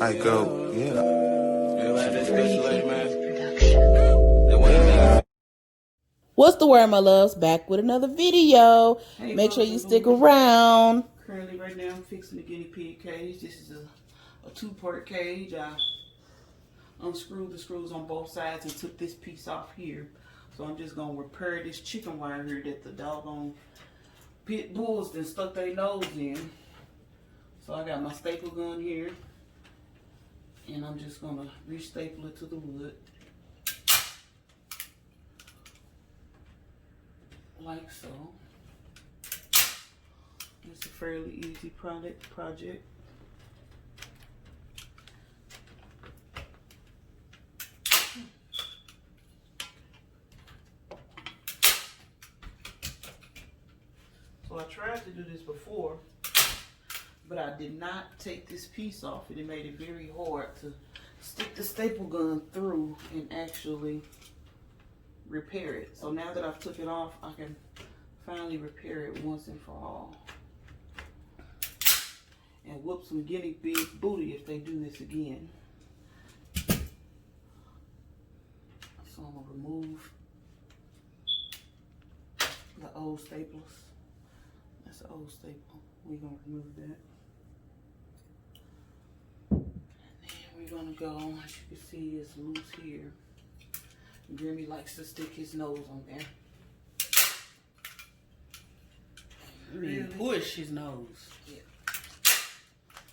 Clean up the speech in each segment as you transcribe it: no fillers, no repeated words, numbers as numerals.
I go, yeah. What's the word, my loves? Back with another video. Hey, make sure you stick around. Currently, right now, I'm fixing the guinea pig cage. This is a two-part cage. I unscrewed the screws on both sides and took this piece off here. So I'm just going to repair this chicken wire here that the doggone pit bulls then stuck their nose in. So I got my staple gun here. And I'm just going to re-staple it to the wood. Like so. It's a fairly easy project. So I tried to do this before, but I did not take this piece off, and it made it very hard to stick the staple gun through and actually repair it. So now that I've took it off, I can finally repair it once and for all. And whoop some guinea pig booty if they do this again. So I'm gonna remove the old staples. That's an old staple. We're gonna remove that. And then we're gonna go, as you can see, it's loose here. Grimmy likes to stick his nose on there. Really push his nose. Yeah.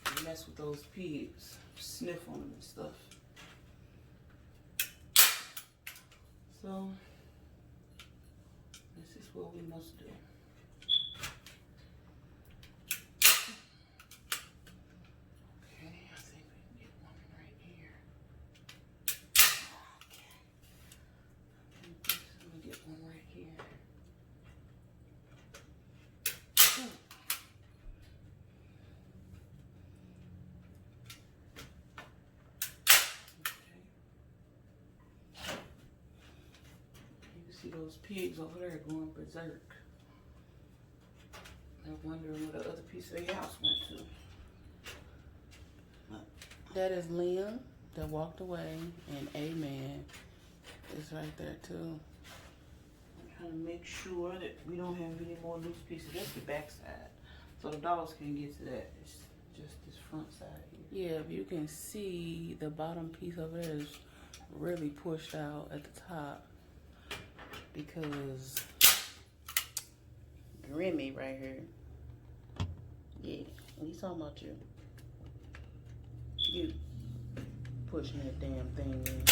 And mess with those pigs. Sniff on them and stuff. So, this is what we must do. Okay, I think we can get one right here. Let me get one right here. See those pigs over there going berserk. They're wondering where the other piece of their house went to. That is Liam that walked away, and Amen is right there too. I'm trying to make sure that we don't have any more loose pieces. That's the back side. So the dogs can't get to that. It's just this front side here. Yeah, if you can see, the bottom piece over there is really pushed out at the top. Because Grimmy right here. Yeah, he's talking about you. You pushing that damn thing in.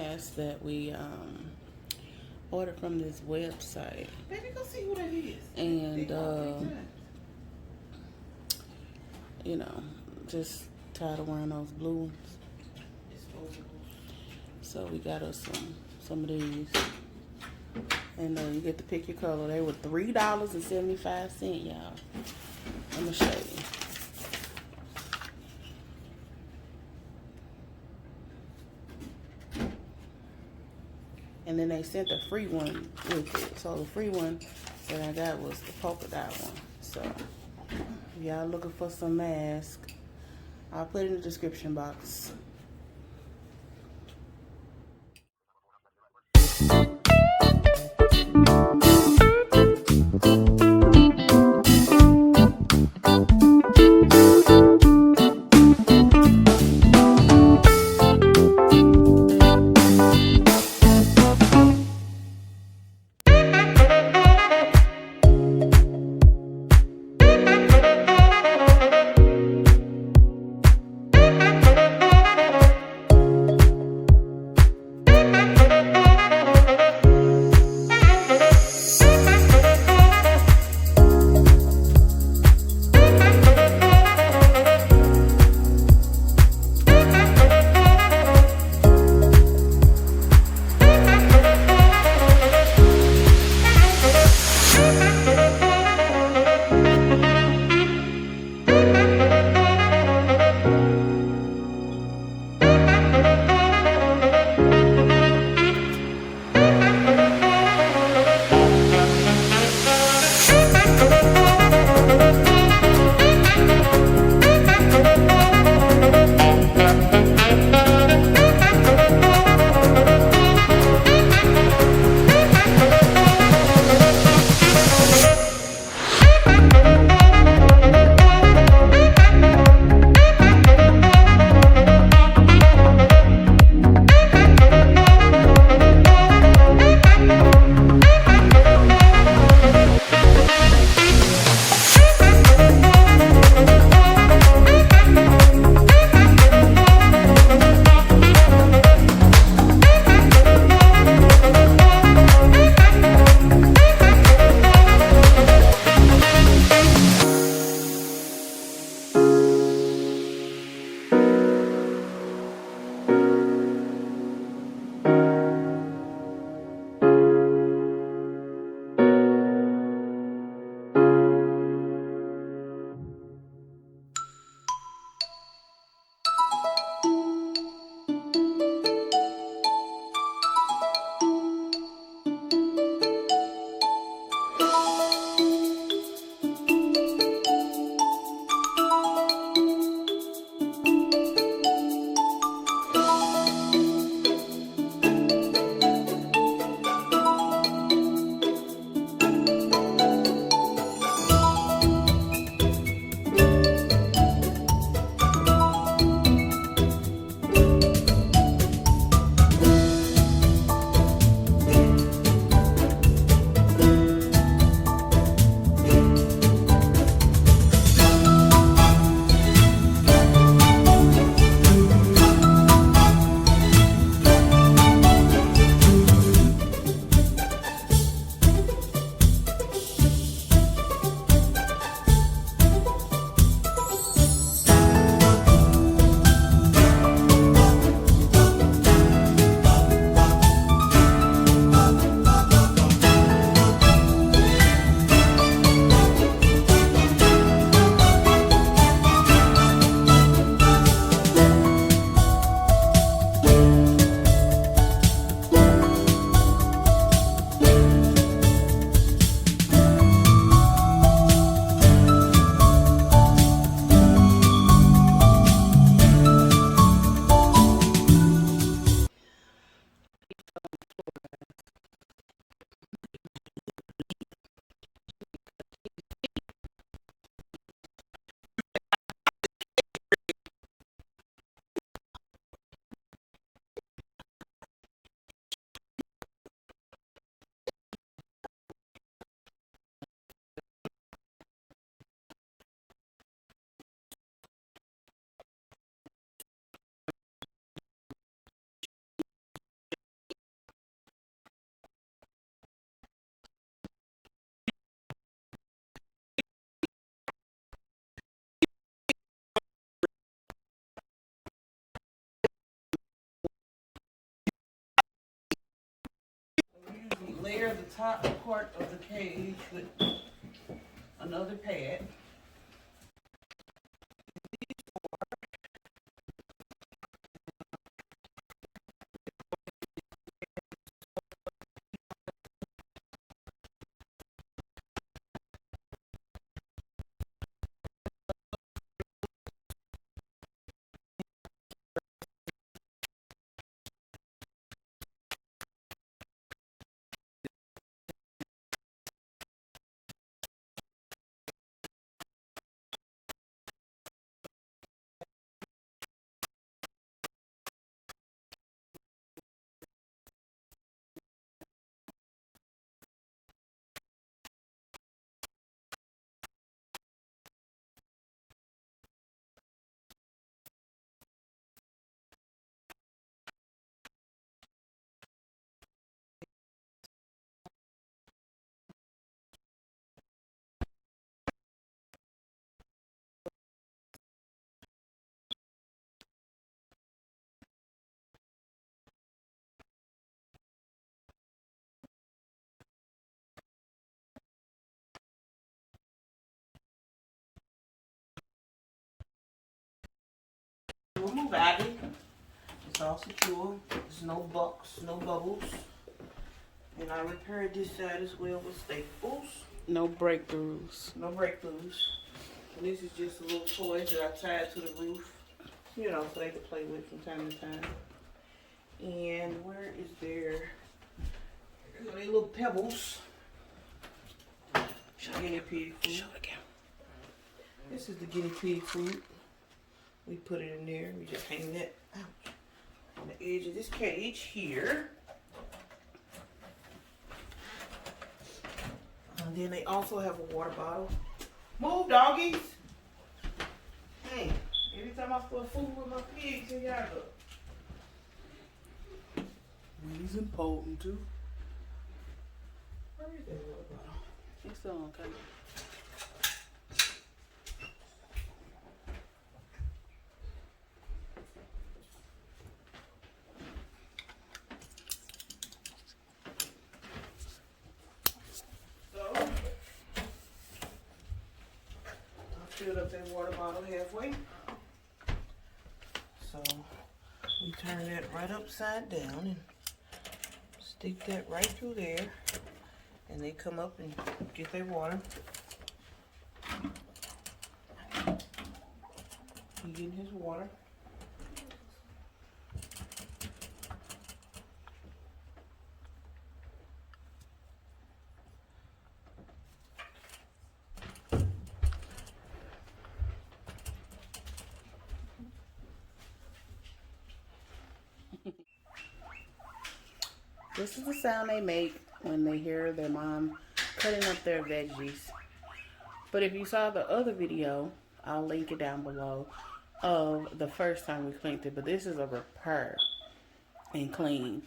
mask that we ordered from this website. Baby, go see who that is. And you know, just tired of wearing those blue ones. So we got us some of these. And you get to pick your color. They were $3.75, y'all. I'm gonna show you. And then they sent a free one with it. So the free one that I got was the polka dot one. So if y'all looking for some masks, I'll put it in the description box. layer the top part of the cage with another pad. Remove Abby. It's all secure. There's no bucks, no bubbles. And I repaired this side as well with staples. No breakthroughs. No breakthroughs. And this is just a little toy that I tied to the roof. You know, so they can play with from time to time. And where is their little pebbles? Guinea pig food. Show it again. This is the guinea pig food. We put it in there. We just hang that out on the edge of this cage here. And then they also have a water bottle. Move, doggies! Hey, every time I put food with my pigs, here y'all go. He's important too. Where is that water bottle? It's still on camera. Filled up that water bottle halfway. So we turn that right upside down and stick that right through there. And they come up and get their water. He getting his water. This is the sound they make when they hear their mom cutting up their veggies. But if you saw the other video, I'll link it down below, of the first time we cleaned it. But this is a repair and clean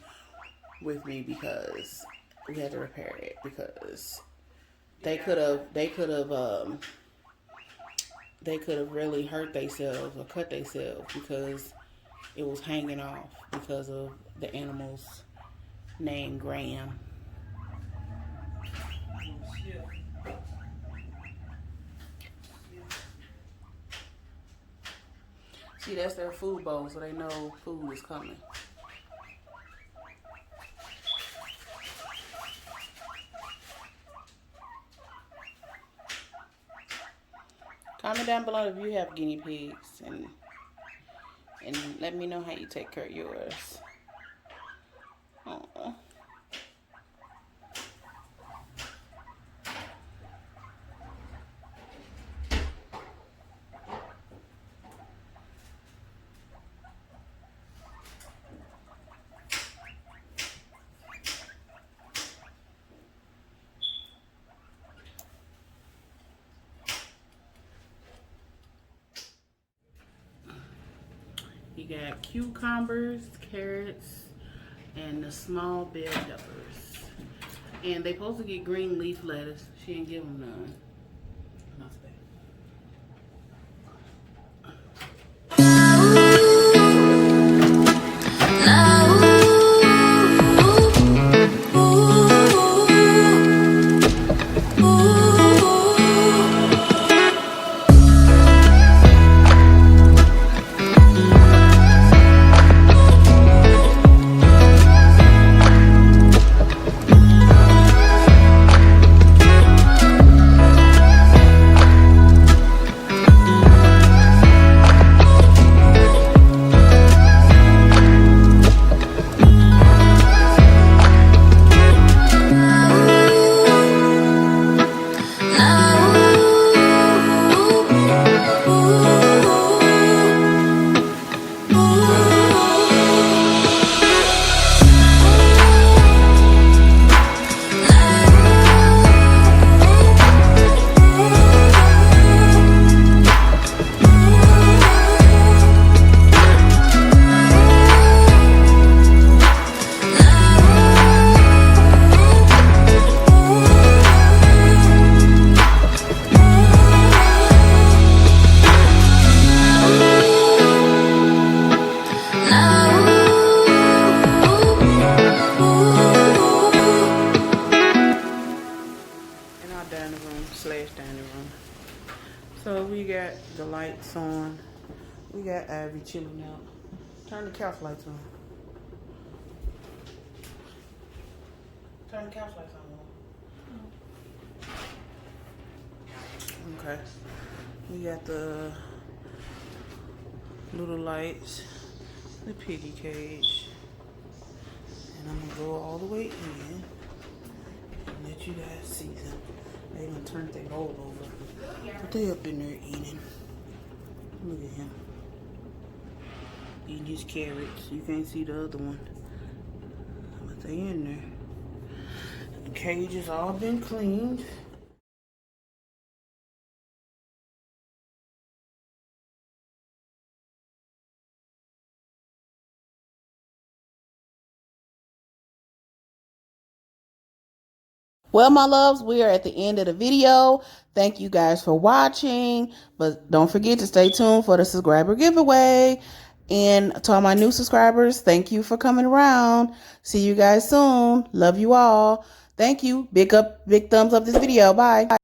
with me because we had to repair it because they could have really hurt themselves or cut themselves because it was hanging off because of the animals named Graham. See, that's their food bowl, so they know food is coming. Comment down below if you have guinea pigs and let me know how you take care of yours. Aww. You got cucumbers, carrots, and the small bell peppers. And they supposed to get green leaf lettuce. She didn't give them none. So we got the lights on. We got Ivy chilling out. Turn the couch lights on. Turn the couch lights on. Okay. We got the little lights, the piggy cage. And I'm gonna go all the way in and let you guys see them. They done turned their bowl over. But they up in there eating. Look at him. Eating his carrots. You can't see the other one. But they in there. The cage has all been cleaned. Well, my loves, we are at the end of the video. Thank you guys for watching. But don't forget to stay tuned for the subscriber giveaway. And to all my new subscribers, thank you for coming around. See you guys soon. Love you all. Thank you. Big thumbs up this video. Bye.